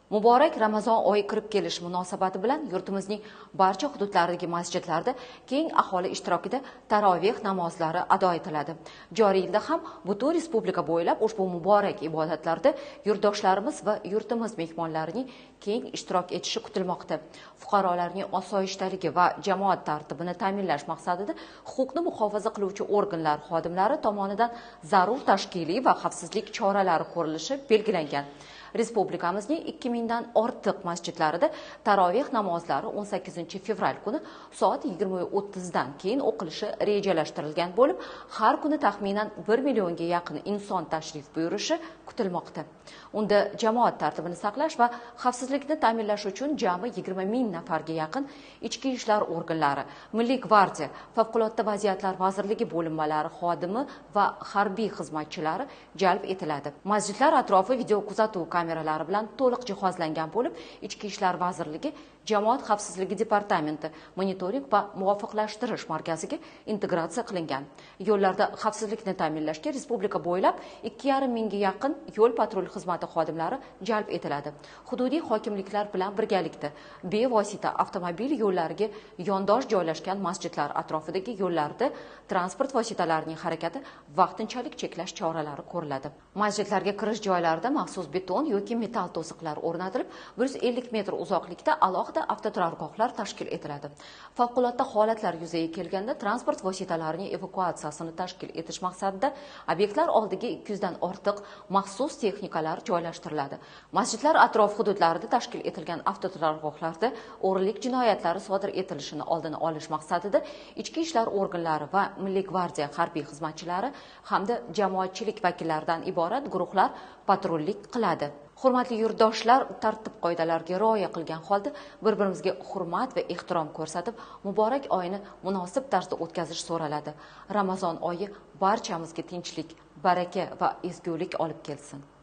Muborak Ramazon oyi kirib kelish munosabati bilan yurtimizning barcha hududlaridagi masjidlarda keng aholi ishtirokida taroveh namozlari ado etiladi. Joriy yilda ham butun respublika bo'ylab ushbu muborak ibodatlarda yurtdoshlarimiz va yurtimiz mehmonlarining keng ishtirok etishi kutilmoqda. Fuqarolarning osoyishtaligi va jamoat tartibini ta'minlash maqsadida huquqni muhofaza qiluvchi organlar xodimlari tomonidan zarur tashkiliy va xavfsizlik choralari ko'rilishi belgilangan. Respublikamizning 2000 dan ortiq masjidlarida taroveh namozlari 18 fevral kuni soat 20:30 dan keyin o'qilishi rejalashtirilgan bo'lib, har kuni taxminan 1 millionga yaqin inson tashrif buyurishi kutilmoqda. Unda jamoat tartibini saqlash va xavfsizlikni ta'minlash uchun jami 20 ming nafarga yaqin ichki ishlar organlari, Milliy gvardiya, favqulodda vaziyatlar vazirligi bo'linmalari xodimi va harbiy xizmatchilari jalb etiladi. Masjidlar atrofi video kuzatuv kameralari bilan to'liq jihozlangan bo'lib, Ichki ishlar vazirligi Jamoat xavfsizligi departamenti monitoring va muvofiqlashtirish markaziga integratsiya qilingan. Yo'llarda xavfsizlikni ta'minlashga respublika bo'ylab 2,5 mingga yaqin yo'l patrul xizmati xodimlari jalb etiladi. Hududiy hokimliklar bilan birgalikda bevosita avtomobil yo'llariga yondosh joylashgan masjidlar atrofidagi yo'llarda transport vositalarining harakati vaqtinchalik cheklash choralari ko'riladi. Masjidlarga kirish joylarida maxsus beton yoki metall to'siqlar o'rnatilib, 150 metr uzoqlikda alohida avtoturargohlar tashkil etiladi. Favqulodda holatlar yuzaga kelganda transport vositalarining evakuatsiyasini tashkil etish maqsadida obyektlar oldiga 200 dan ortiq maxsus texnikalar joylashtiriladi. Masjidlar atrof hududlarida tashkil etilgan avtoturargohlarda o'g'rilik jinoyatlari sodir etilishini oldini olish maqsadida ichki ishlar organlari va Milliy gvardiya harbiy xizmatchilari hamda jamoatchilik vakillaridan iborat guruhlar patrullik qiladi. Hurmatli yurtdoshlar, tartib-qoidalarga rioya qilgan holda bir-birimizga hurmat va ehtirom ko'rsatib, muborak oyini munosib tarzda o'tkazish so'raladi. Ramazon oyi barchamizga tinchlik, baraka va ezgulik olib kelsin.